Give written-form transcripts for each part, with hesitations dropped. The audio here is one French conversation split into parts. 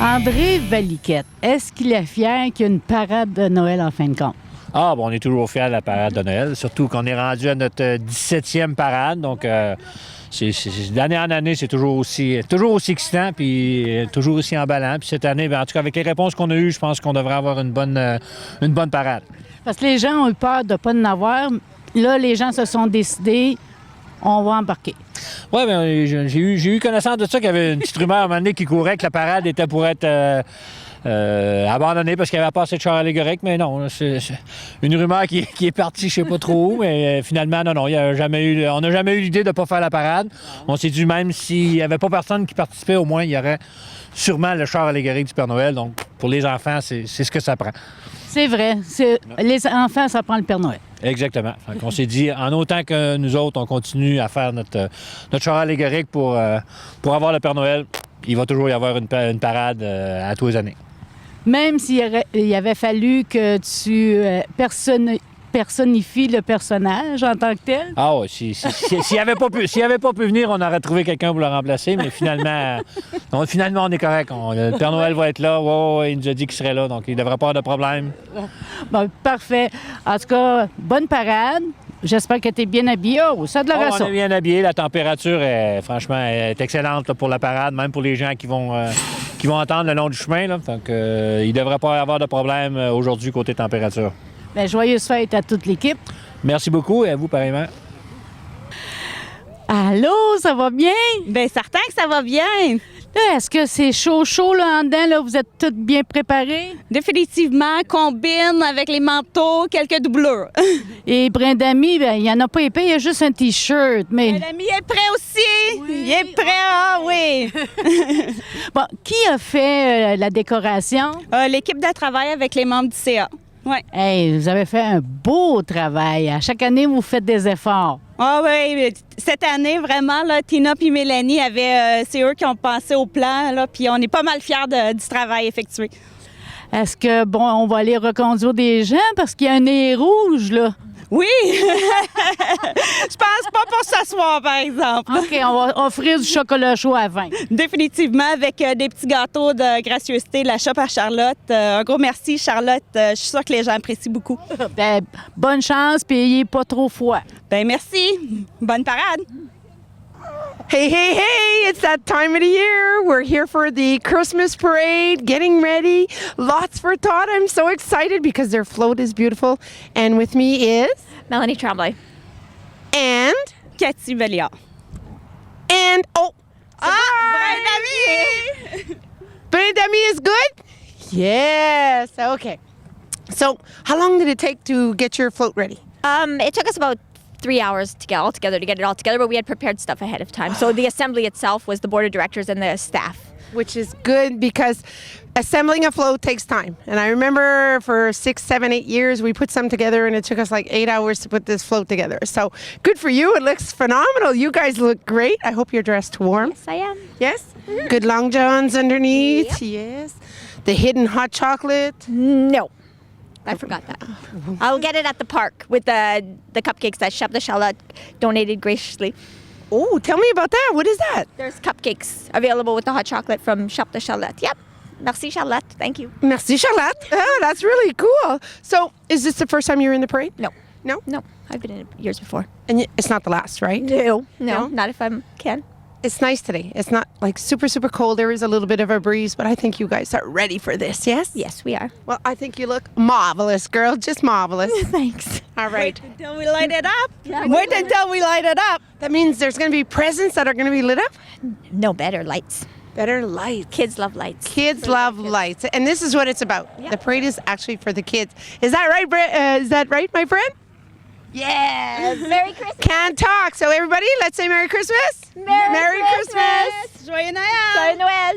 André Valiquette, est-ce qu'il est fier qu'il y ait une parade de Noël en fin de compte? Ah, bon, on est toujours fiers de la parade de Noël, surtout qu'on est rendu à notre 17e parade. Donc, d'année en année, c'est toujours aussi excitant, puis toujours aussi emballant. Puis cette année, bien, en tout cas, avec les réponses qu'on a eues, je pense qu'on devrait avoir une bonne parade. Parce que les gens ont eu peur de ne pas en avoir. Là, les gens se sont décidés, on va embarquer. Oui, bien, j'ai eu connaissance de ça, qu'il y avait une petite rumeur à un moment donné qui courait que la parade était pour être abandonnée parce qu'il n'y avait pas assez de chars allégoriques. Mais non, c'est une rumeur qui est partie, je ne sais pas trop où. Mais finalement, non, on n'a jamais eu l'idée de ne pas faire la parade. On s'est dit, même s'il n'y avait pas personne qui participait, au moins, il y aurait sûrement le char allégorique du Père Noël. Donc, pour les enfants, c'est ce que ça prend. C'est vrai. Les enfants, ça prend le Père Noël. Exactement. On s'est dit, en autant que nous autres, on continue à faire notre char allégorique pour avoir le Père Noël, il va toujours y avoir une parade à tous les années. Même s'il avait fallu que tu personnifies le personnage en tant que tel? Ah oui, s'il n'avait pas pu venir, on aurait trouvé quelqu'un pour le remplacer, mais finalement, on est correct. Le Père Noël va être là. Ouais, il nous a dit qu'il serait là, donc il ne devrait pas avoir de problème. Bon, parfait. En tout cas, bonne parade. J'espère que tu es bien habillé. Oh, ça de la raison. On est bien habillé. La température, est excellente là, pour la parade, même pour les gens qui vont attendre le long du chemin. Là. Donc, il ne devrait pas y avoir de problème aujourd'hui côté température. Bien, joyeuse fête à toute l'équipe. Merci beaucoup et à vous, pareillement. Allô, ça va bien? Bien, certain que ça va bien. Là, est-ce que c'est chaud là en dedans? Là, vous êtes toutes bien préparées? Définitivement, combine avec les manteaux, quelques doublures. Et Brindami, bien, il n'y en a pas épais, il y a juste un T-shirt. Mais L'ami est prêt aussi. Oui. Il est prêt, ah oui. bon, qui a fait la décoration? L'équipe de travail avec les membres du CA. Ouais. Hey, vous avez fait un beau travail. À chaque année, vous faites des efforts. Ah oui, cette année, vraiment, là, Tina et Mélanie, c'est eux qui ont pensé au plan, là, puis on est pas mal fiers du travail effectué. Est-ce que, bon, on va aller reconduire des gens parce qu'il y a un nez rouge, là? Oui! Je pense pas pour ce soir, par exemple. OK, on va offrir du chocolat chaud à 20. Définitivement, avec des petits gâteaux de gracieuseté de la shop à Charlotte. Un gros merci, Charlotte. Je suis sûre que les gens apprécient beaucoup. Ben, bonne chance, puis ayez pas trop froid. Ben merci. Bonne parade. Hey, it's that time of the year. We're here for the Christmas parade, getting ready. Lots for Todd. I'm so excited because their float is beautiful. And with me is... Melanie Tremblay. And... Cathy Belliard. And... Oh! Brindami! Brindami is good? Yes. Okay. So, how long did it take to get your float ready? It took us about 3 hours to get it all together, but we had prepared stuff ahead of time. So the assembly itself was the board of directors and the staff. Which is good because assembling a float takes time. And I remember for 6, 7, 8 years, we put some together and it took us like 8 hours to put this float together. So good for you. It looks phenomenal. You guys look great. I hope you're dressed warm. Yes, I am. Yes? Good long johns underneath. Yep. Yes. The hidden hot chocolate. No. I forgot that. I'll get it at the park with the cupcakes that Chef de Charlotte donated graciously. Oh, tell me about that. What is that? There's cupcakes available with the hot chocolate from Chef de Charlotte. Yep. Merci, Charlotte. Thank you. Merci, Charlotte. Oh, that's really cool. So, is this the first time you're in the parade? No. No? No. I've been in it years before. And it's not the last, right? No. No? Not if I can. It's nice today. It's not like super, super cold. There is a little bit of a breeze, but I think you guys are ready for this, yes? Yes, we are. Well, I think you look marvelous, girl. Just marvelous. Thanks. All right. Wait until we light it up. Wait until we light it up. That means there's going to be presents that are going to be lit up? No, better lights. Better lights. Kids love lights. Kids love lights. And this is what it's about. Yeah. The parade is actually for the kids. Is that right, is that right, my friend? Yes. Merry Christmas. Can't talk. So everybody, let's say Merry Christmas. Merry Christmas. Joyeux Noël. Joyeux Noël.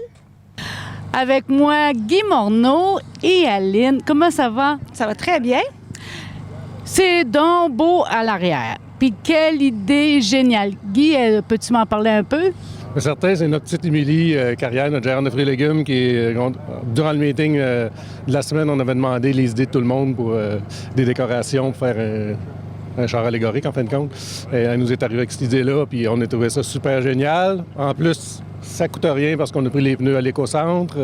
Avec moi, Guy Morneau et Aline. Comment ça va? Ça va très bien. C'est donc beau à l'arrière. Puis quelle idée géniale. Guy, peux-tu m'en parler un peu? Certain, c'est notre petite Émilie Carrière, notre gérante de fruits et légumes, durant le meeting de la semaine, on avait demandé les idées de tout le monde pour des décorations, pour faire un char allégorique, en fin de compte. Et elle nous est arrivée avec cette idée-là, puis on a trouvé ça super génial. En plus, ça coûte rien parce qu'on a pris les pneus à l'éco-centre.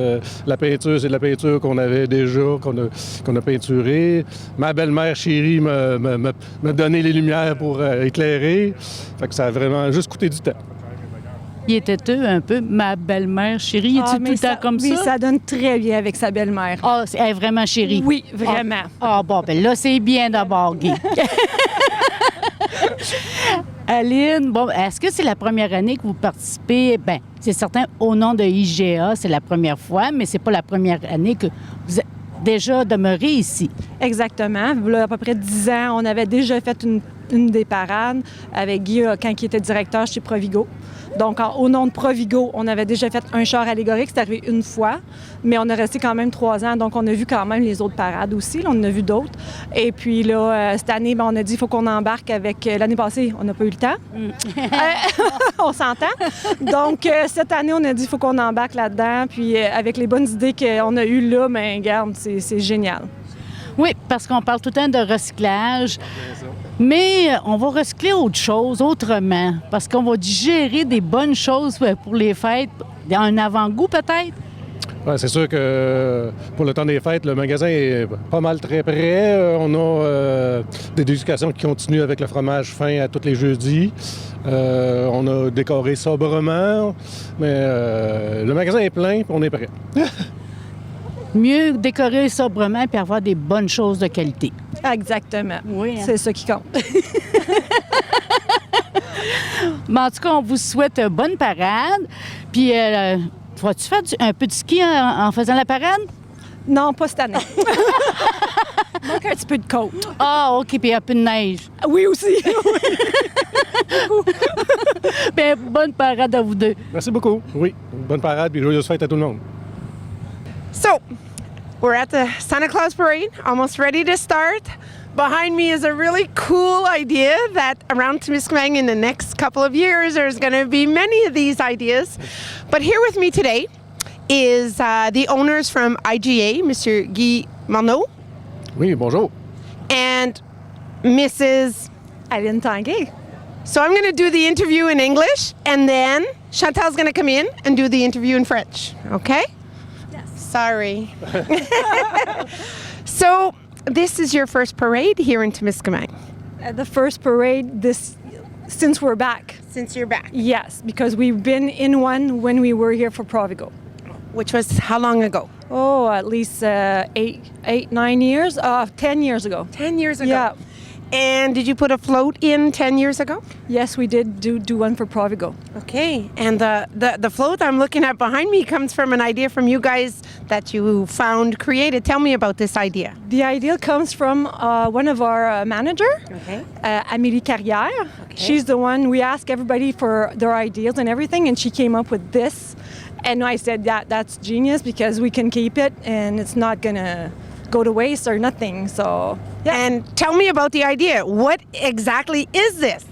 La peinture, c'est de la peinture qu'on avait déjà, qu'on a peinturée. Ma belle-mère chérie m'a donné les lumières pour éclairer. Fait que ça a vraiment juste coûté du temps. Il était un peu, ma belle-mère chérie. Es-tu tout le temps comme oui, ça? ça donne très bien avec sa belle-mère. Ah, elle est vraiment chérie. Oui, vraiment. Ah, bon, ben là, c'est bien d'abord, Guy. Aline, bon, est-ce que c'est la première année que vous participez? Bien, c'est certain, au nom de IGA, c'est la première fois, mais c'est pas la première année que vous êtes déjà demeuré ici. Exactement. Là, à peu près 10 ans, on avait déjà fait une des parades avec Guy quand il était directeur chez Provigo. Donc, au nom de Provigo, on avait déjà fait un char allégorique. C'est arrivé une fois, mais on a resté quand même 3 ans. Donc, on a vu quand même les autres parades aussi. Là, on en a vu d'autres. Et puis là, cette année, on a dit qu'il faut qu'on embarque avec... L'année passée, on n'a pas eu le temps. On s'entend. Donc, cette année, on a dit qu'il faut qu'on embarque là-dedans. Puis, avec les bonnes idées qu'on a eues là, bien, regarde, c'est génial. Oui, parce qu'on parle tout le temps de recyclage. Mais on va recycler autre chose, autrement, parce qu'on va digérer des bonnes choses pour les fêtes, un avant-goût peut-être. Ouais, c'est sûr que pour le temps des fêtes, le magasin est pas mal très prêt. On a des dégustations qui continuent avec le fromage fin à tous les jeudis. On a décoré sobrement, mais le magasin est plein et on est prêt. Mieux décorer sobrement et avoir des bonnes choses de qualité. Exactement. Oui, hein? C'est ça qui compte. Mais en tout cas, on vous souhaite bonne parade. Puis, vas-tu faire un peu de ski en faisant la parade? Non, pas cette année. Donc, un petit peu de côte. Ah, OK, puis un peu de neige. Oui, aussi. Bien, bonne parade à vous deux. Merci beaucoup. Oui, bonne parade et joyeuse fête à tout le monde. So, we're at the Santa Claus Parade, almost ready to start. Behind me is a really cool idea that around Temiskaming in the next couple of years, there's going to be many of these ideas. But here with me today is the owners from IGA, Mr. Guy Marneau Oui, bonjour. and Mrs. Aline Tanguay. So I'm going to do the interview in English, and then Chantal's going to come in and do the interview in French. Okay? Yes. Sorry. So this is your first parade here in Temiskaming. The first parade since we're back. Since you're back. Yes, because we've been in one when we were here for Provigo. Which was how long ago? Oh, at least 9 years. 10 years ago. 10 years ago. Yeah. And did you put a float in 10 years ago? Yes, we did do one for Provigo. Okay. And the float I'm looking at behind me comes from an idea from you guys that you found created. Tell me about this idea. The idea comes from one of our manager, Okay. Amélie Carrière. Okay. She's the one, we ask everybody for their ideas and everything, and she came up with this. And I said, that's genius because we can keep it and it's not going to go to waste or nothing. So, yeah. And tell me about the idea. What exactly is this?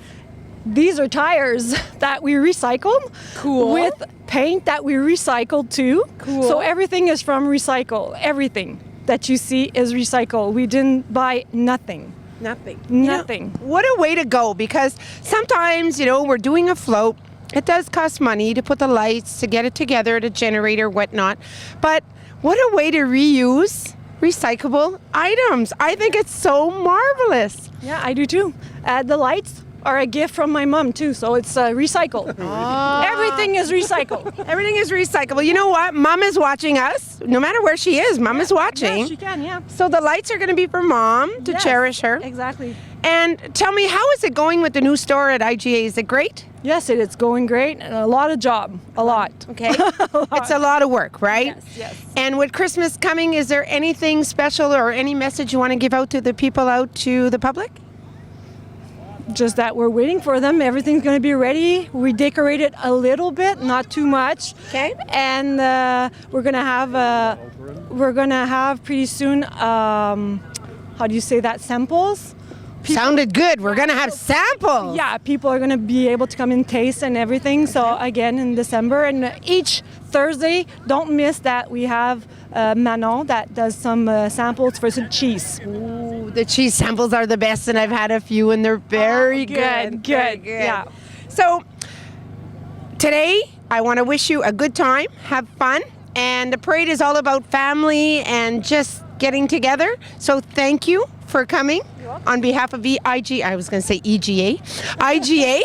These are tires that we recycled. Cool. With paint that we recycled too. Cool. So everything is from recycle. Everything that you see is recycled. We didn't buy nothing. Nothing. Nothing. What a way to go, because sometimes, we're doing a float. It does cost money to put the lights, to get it together, the generator, whatnot. But what a way to reuse recyclable items. I think it's so marvelous. Yeah, I do too. The lights are a gift from my mom too, so it's recycled. Everything is recycled. Everything is recyclable. You know what? Mom is watching us. No matter where she is, Mom is watching. Yeah, she can, yeah. So the lights are going to be for Mom to Yes, cherish her. Exactly. And tell me, how is it going with the new store at IGA? Is it great? Yes, it's going great. And a lot of job. A lot. Okay. It's a lot of work, right? Yes. And with Christmas coming, is there anything special or any message you want to give out to the people, out to the public? Just that we're waiting for them. Everything's going to be ready. We decorated a little bit, not too much. Okay. And we're going to have pretty soon, how do you say that, samples? Sounded good. We're going to have samples. Yeah, people are going to be able to come and taste and everything. So again, in December, and each Thursday, don't miss that we have Manon that does some samples for some cheese. Ooh, the cheese samples are the best, and I've had a few, and they're very good. Very Good. Yeah. So today I want to wish you a good time, have fun, and the parade is all about family and just getting together. So thank you for coming on behalf of IGA. I was going to say EGA. IGA.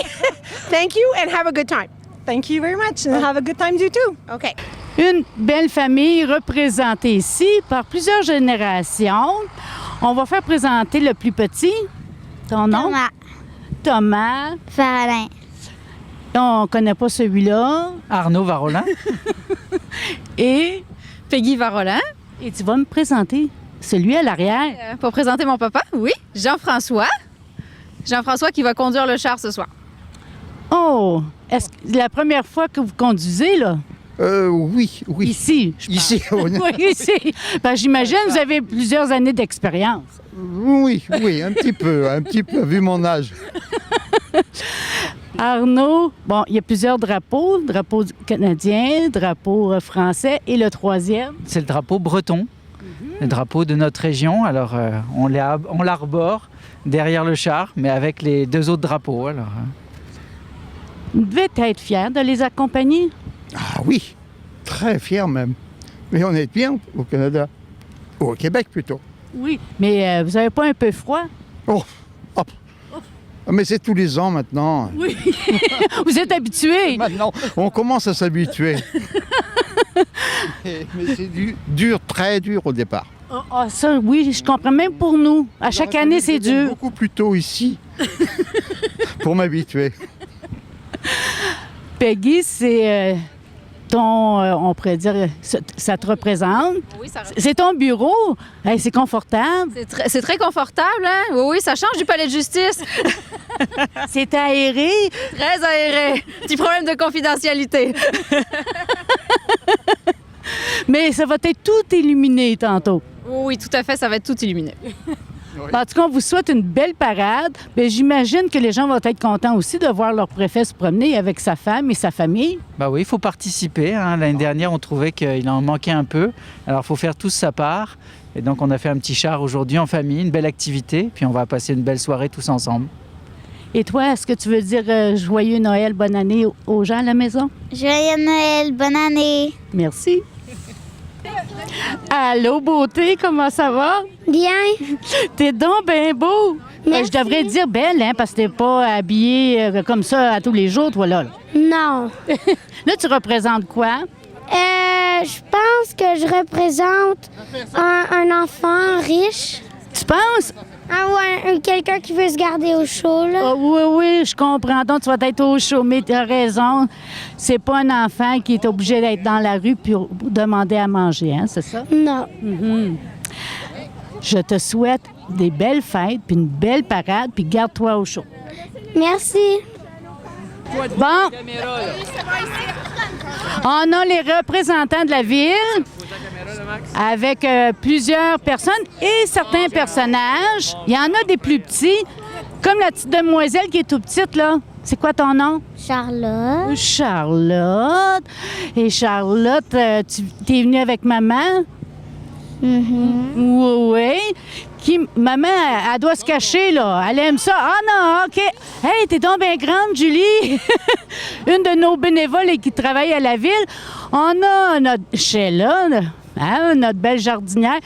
Thank you and have a good time. Thank you very much and have a good time you too. Okay. Une belle famille représentée ici par plusieurs générations. On va faire présenter le plus petit. Ton nom? Thomas Thomas. Faralin. On ne connaît pas celui-là. Arnaud Varolin. Et Peggy Varolin. Et tu vas me présenter celui à l'arrière. Pour présenter mon papa, oui. Jean-François. Jean-François qui va conduire le char ce soir. Oh! Est-ce que c'est la première fois que vous conduisez, là? Oui. Ici, je pense. Ici, Oui, ici. Ben, j'imagine que vous avez plusieurs années d'expérience. Oui, un petit peu, vu mon âge. Arnaud, bon, il y a plusieurs drapeaux. Drapeau canadien, drapeau français et le troisième. C'est le drapeau breton, le drapeau de notre région. Alors, on l'arbore derrière le char, mais avec les deux autres drapeaux. Alors, Vous devez être fiers de les accompagner. Ah oui, très fier même. Mais on est bien au Canada. Au Québec plutôt. Oui. Mais vous n'avez pas un peu froid? Oh, hop. Mais c'est tous les ans maintenant. Oui. Vous êtes habitués. Maintenant, on commence à s'habituer. Mais c'est dur, très dur au départ. Ah, ça, oui, je comprends. Même pour nous. À chaque année, c'est dur. Beaucoup plus tôt ici pour m'habituer. Peggy, c'est on pourrait dire, ça te représente. Oui, ça C'est ton bureau. Hey, c'est confortable. C'est très confortable, hein? Oui, ça change du palais de justice. C'est aéré. Très aéré. Petit problème de confidentialité. Mais ça va être tout illuminé tantôt. Oui, tout à fait, ça va être tout illuminé. En tout cas, on vous souhaite une belle parade. Bien, j'imagine que les gens vont être contents aussi de voir leur préfet se promener avec sa femme et sa famille. bah oui, il faut participer. Hein. L'année dernière, on trouvait qu'il en manquait un peu. Alors, il faut faire tous sa part. Et donc, on a fait un petit char aujourd'hui en famille, une belle activité. Puis, on va passer une belle soirée tous ensemble. Et toi, est-ce que tu veux dire joyeux Noël, bonne année aux gens à la maison? Joyeux Noël, bonne année. Merci. Allô, beauté, comment ça va? Bien. T'es donc bien beau. Merci. Je devrais dire belle, hein, parce que t'es pas habillée comme ça à tous les jours, toi, là. Non. Là, tu représentes quoi? Je pense que je représente un enfant riche. Tu penses? Ah ouais, quelqu'un qui veut se garder au chaud, là. Ah, oui, je comprends. Donc, tu vas être au chaud, mais tu as raison. C'est pas un enfant qui est obligé d'être dans la rue pour demander à manger, hein, c'est ça? Non. Je te souhaite des belles fêtes, puis une belle parade, puis garde-toi au chaud. Merci. Bon. On a les représentants de la ville avec plusieurs personnes et certains personnages. Il y en a des plus petits, comme la petite demoiselle qui est tout petite, là. C'est quoi ton nom? Charlotte. Charlotte. Et Charlotte, tu es venue avec maman? Oui. Maman, elle doit se cacher, là. Elle aime ça. Ah non, OK. Hey, t'es donc bien grande, Julie. Une de nos bénévoles qui travaille à la ville. On a notre Sheila, hein, notre belle jardinière.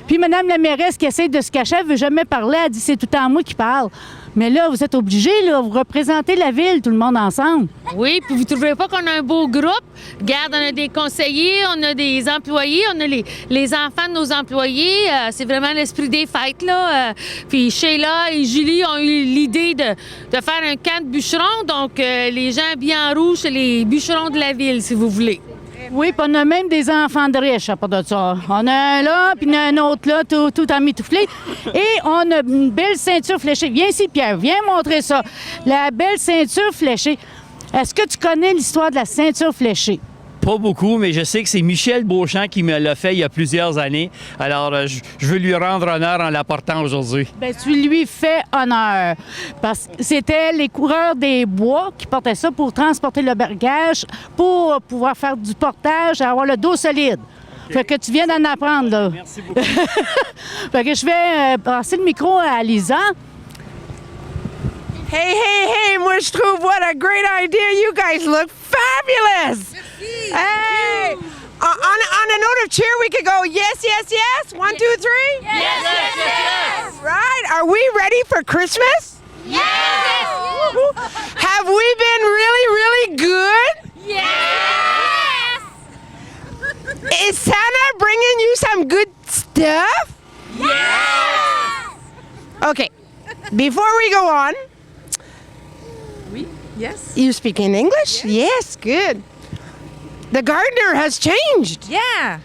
Puis Mme la mairesse qui essaie de se cacher, elle ne veut jamais parler. Elle dit c'est tout le temps moi qui parle. Mais là, vous êtes obligés, là, vous représentez la ville, tout le monde ensemble. Oui, puis vous ne trouvez pas qu'on a un beau groupe? Regarde, on a des conseillers, on a des employés, on a les enfants de nos employés. C'est vraiment l'esprit des fêtes, là. Puis Sheila et Julie ont eu l'idée de faire un camp de bûcherons. Donc, les gens habillés en rouge, c'est les bûcherons de la ville, si vous voulez. Oui, puis on a même des enfants de riches à part de ça. On a un là, puis un autre là, tout emmitouflé. Et on a une belle ceinture fléchée. Viens ici, Pierre, viens montrer ça. La belle ceinture fléchée. Est-ce que tu connais l'histoire de la ceinture fléchée? Pas beaucoup, mais je sais que c'est Michel Beauchamp qui me l'a fait il y a plusieurs années. Alors, je veux lui rendre honneur en l'apportant aujourd'hui. Bien, tu lui fais honneur. Parce que c'était les coureurs des bois qui portaient ça pour transporter le bagage, pour pouvoir faire du portage et avoir le dos solide. Fait que tu viens d'en apprendre, là. Merci beaucoup. Fait que je vais passer le micro à Lisa. Hey, moi je trouve what a great idea. You guys look fabulous. Hey, on a note of cheer, we could go yes, yes, yes. 1, 2, 3. Yes. Right. Are we ready for Christmas? Yes. Have we been really, really good? Yes. Is Santa bringing you some good stuff? Yes. Okay. Before we go on. Yes. You speak in English? Yes, good. The gardener has changed. Yeah.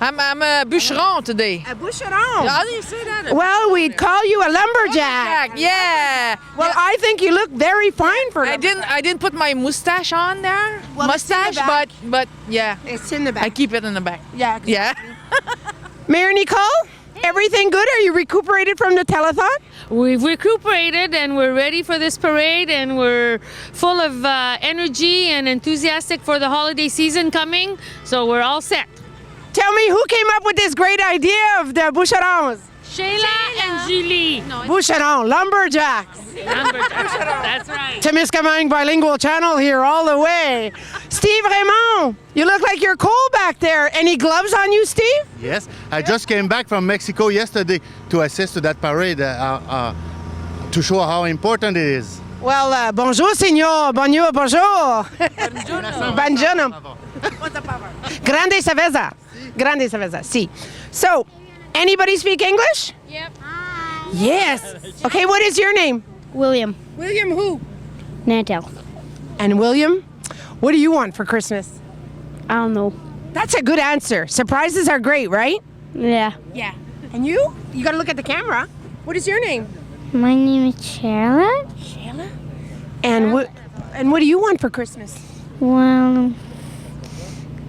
I'm a bûcheron today. A bûcheron. How do you say that? Well, we'd call you a lumberjack. Yeah. Well, I think you look very fine for I didn't put my mustache on there. Well, it's in the mustache, back. but yeah. It's in the back. I keep it in the back. Yeah. Yeah. Mayor Nicole, everything good? Are you recuperated from the telethon? We've recuperated and we're ready for this parade and we're full of energy and enthusiastic for the holiday season coming. So we're all set. Tell me, who came up with this great idea of the bûcherons? Shayla and Julie. Bûcheron, lumberjacks. That's right. Temiskaming Bilingual Channel here all the way. Steve Raymond, you look like you're cold back there. Any gloves on you, Steve? Yes, I just came back from Mexico yesterday to assist to that parade to show how important it is. Well, bonjour, signor. Bonjour, bonjour. Buongiorno. Grande cerveza. Grande cerveza, si. So, anybody speak English? Yep. Yes. Okay, what is your name? William. William who? Nantel. And William, what do you want for Christmas? I don't know. That's a good answer. Surprises are great, right? Yeah. Yeah. And you? You gotta look at the camera. What is your name? My name is Charlotte. Shayla. And what do you want for Christmas? Well,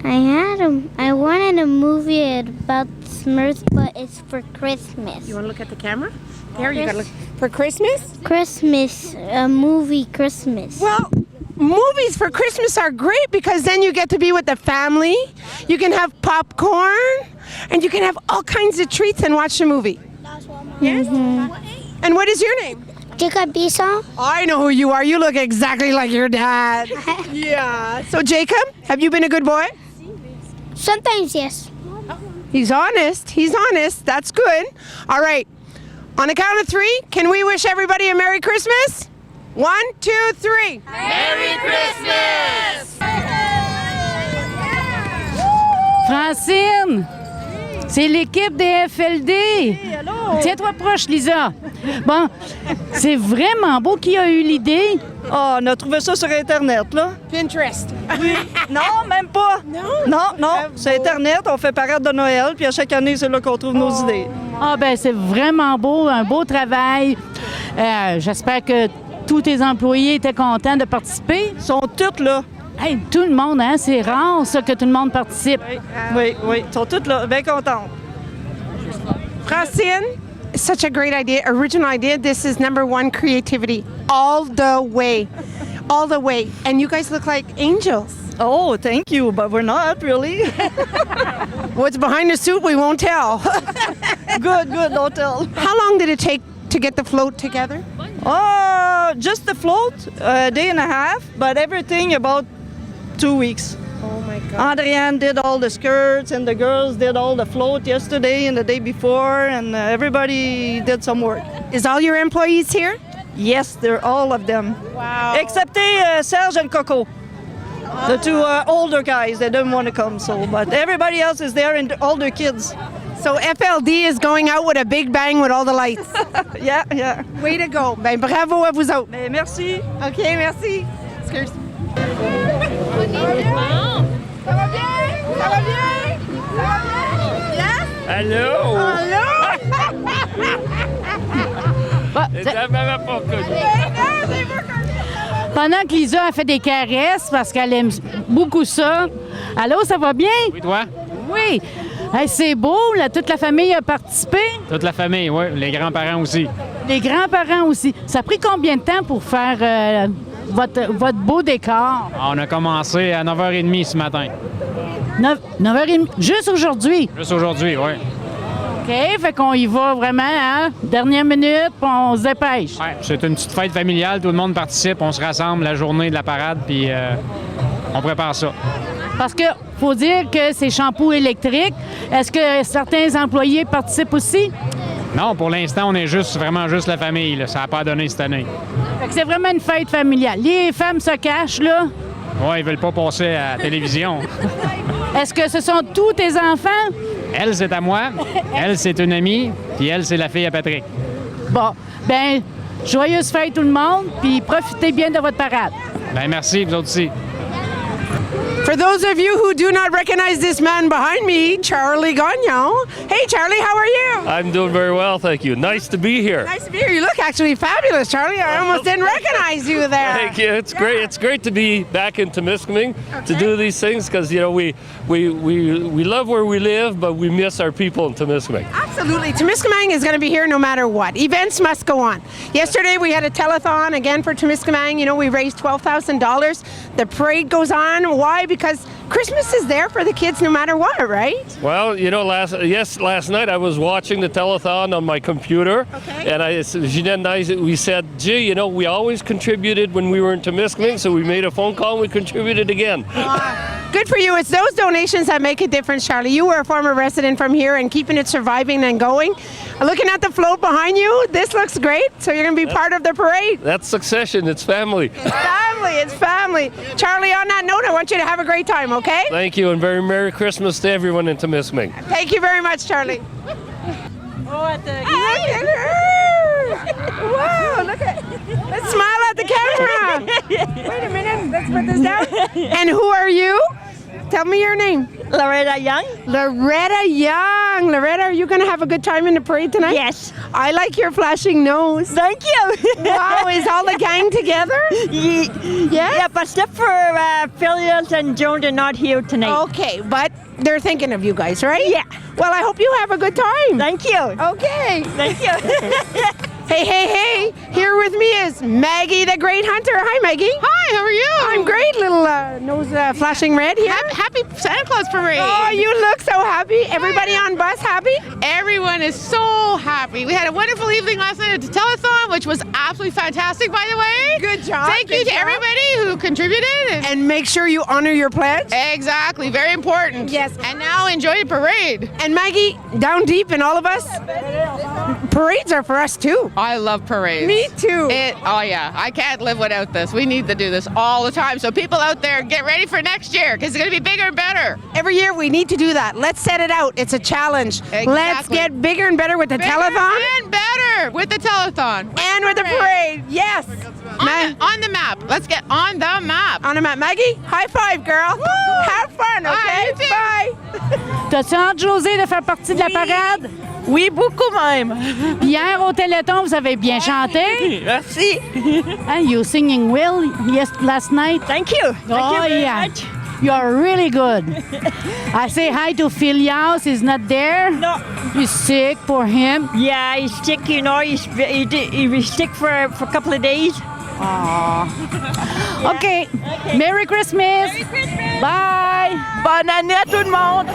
I wanted a movie about Smurfs, but it's for Christmas. You wanna look at the camera? There, you gotta look. For Christmas? Christmas, a movie Christmas. Well, movies for Christmas are great because then you get to be with the family. You can have popcorn and you can have all kinds of treats and watch the movie. Yes? And what is your name? Jacob Bisson. I know who you are. You look exactly like your dad. Yeah. So, Jacob, have you been a good boy? Sometimes, yes. He's honest. He's honest. That's good. All right. On the count of 3, can we wish everybody a Merry Christmas? 1, 2, 3. Merry Christmas! Francine, c'est l'équipe des FLD. Tiens-toi proche, Lisa. Bon, c'est vraiment beau. Qui a eu l'idée? Oh, on a trouvé ça sur Internet, là. Pinterest. Non, même pas. Non. Sur Internet, on fait parade de Noël, puis à chaque année, c'est là qu'on trouve nos idées. Ah ben c'est vraiment beau, un beau travail. J'espère que tous tes employés étaient contents de participer. Ils sont tous là. Hey, tout le monde, hein? C'est rare, ça, que tout le monde participe. Oui. Ils sont tous là, bien contents. Francine, such a great idea, original idea. This is #1 creativity all the way. All the way. And you guys look like angels. Oh, thank you, but we're not really. What's behind the suit, we won't tell. Good, don't tell. How long did it take to get the float together? Just the float, a day and a half, but everything about 2 weeks. Oh my God. Adrienne did all the skirts and the girls did all the float yesterday and the day before, and everybody did some work. Is all your employees here? Yes, they're all of them. Wow. Except Serge and Coco. The 2 older guys, they didn't want to come, but everybody else is there and all their kids. So FLD is going out with a big bang with all the lights. Yeah. Way to go. Ben, bravo à vous autres. Ben, merci. OK, merci. Excuse. Ça va bien? Yes? Allô? Pendant que Lisa a fait des caresses, parce qu'elle aime beaucoup ça. Allô, ça va bien? Oui, toi? Oui. Hey, c'est beau, là, toute la famille a participé. Toute la famille, oui. Les grands-parents aussi. Les grands-parents aussi. Ça a pris combien de temps pour faire votre beau décor? On a commencé à 9h30 ce matin. 9h30. Juste aujourd'hui? Juste aujourd'hui, oui. OK, fait qu'on y va vraiment, hein? Dernière minute, puis on se dépêche. Ouais, c'est une petite fête familiale, tout le monde participe, on se rassemble la journée de la parade, puis on prépare ça. Parce que faut dire que c'est shampoo électrique. Est-ce que certains employés participent aussi? Non, pour l'instant, on est vraiment juste la famille, là. Ça n'a pas donné cette année. Fait que c'est vraiment une fête familiale. Les femmes se cachent, là. Ouais, ils veulent pas passer à la télévision. Est-ce que ce sont tous tes enfants? Elle, c'est à moi. Elle, c'est une amie. Puis elle, c'est la fille à Patrick. Bon, ben joyeuse fête tout le monde, puis profitez bien de votre parade. Ben merci, vous autres aussi. For those of you who do not recognize this man behind me, Charlie Gagnon. Hey, Charlie, how are you? I'm doing very well, thank you. Nice to be here. Nice to be here. You look actually fabulous, Charlie. I almost didn't recognize you there. Thank you. It's great. It's great to be back in Temiskaming to do these things because we love where we live, but we miss our people in Temiskaming. Absolutely. Temiskaming is going to be here no matter what. Events must go on. Yesterday we had a telethon again for Temiskaming. You know, we raised $12,000. The parade goes on. Why? Because Christmas is there for the kids no matter what, right? Well, you know, last night I was watching the telethon on my computer, and Jeanette and I, we said, gee, you know, we always contributed when we were in Temiskaming, so we made a phone call and we contributed again. Good for you. It's those donations that make a difference, Charlie. You were a former resident from here and keeping it surviving and going. Looking at the float behind you, this looks great. So you're going to be part of the parade. That's succession. It's family. It's family. It's family. Charlie, on that note, I want you to have a great time, okay? Thank you, and very Merry Christmas to everyone in Temiskaming. Thank you very much, Charlie. Wow, look at. Let's smile at the camera. Wait a minute. Let's put this down. And who are you? Tell me your name. Loretta Young. Loretta Young. Loretta, are you going to have a good time in the parade tonight? Yes. I like your flashing nose. Thank you. Wow, is all the gang together? Yeah, but except for Philias and Joan, they're not here tonight. Okay, but they're thinking of you guys, right? Yeah. Well, I hope you have a good time. Thank you. Okay. Thank you. Hey. Here with me is Maggie the Great Hunter. Hi, Maggie. Hi, how are you? I'm great. Little nose flashing red here. Happy Santa Claus Parade. Oh, you look so happy. Everybody on bus happy? Everyone is so happy. We had a wonderful evening last night at the telethon, which was absolutely fantastic, by the way. Good job. Thank you to everybody who contributed. And make sure you honor your pledge. Exactly. Very important. Yes. And now enjoy the parade. And Maggie, down deep in all of us, parades are for us too. I love parades. Me too. Oh yeah, I can't live without this. We need to do this all the time. So people out there, get ready for next year because it's going to be bigger and better. Every year we need to do that. Let's set it out. It's a challenge. Exactly. Let's get bigger and better with the telethon. And better with the telethon. And with the parade. Yes. On the map. Let's get on the map. On the map. Maggie, high five, girl. Woo! Have fun, okay? Bye. T'as-tu hâte, José, de faire partie de la parade? Oui, beaucoup même. Hier, au Téléthon, vous avez bien chanté. Merci. And you singing well last night. Thank you. Thank you very much. You are really good. I say hi to Philias. He's not there. No. He's sick for him. Yeah, he's sick, you know. He was sick for a couple of days. Aww. Okay. Merry Christmas. Merry Christmas. Bye. Bonne année à tout le monde.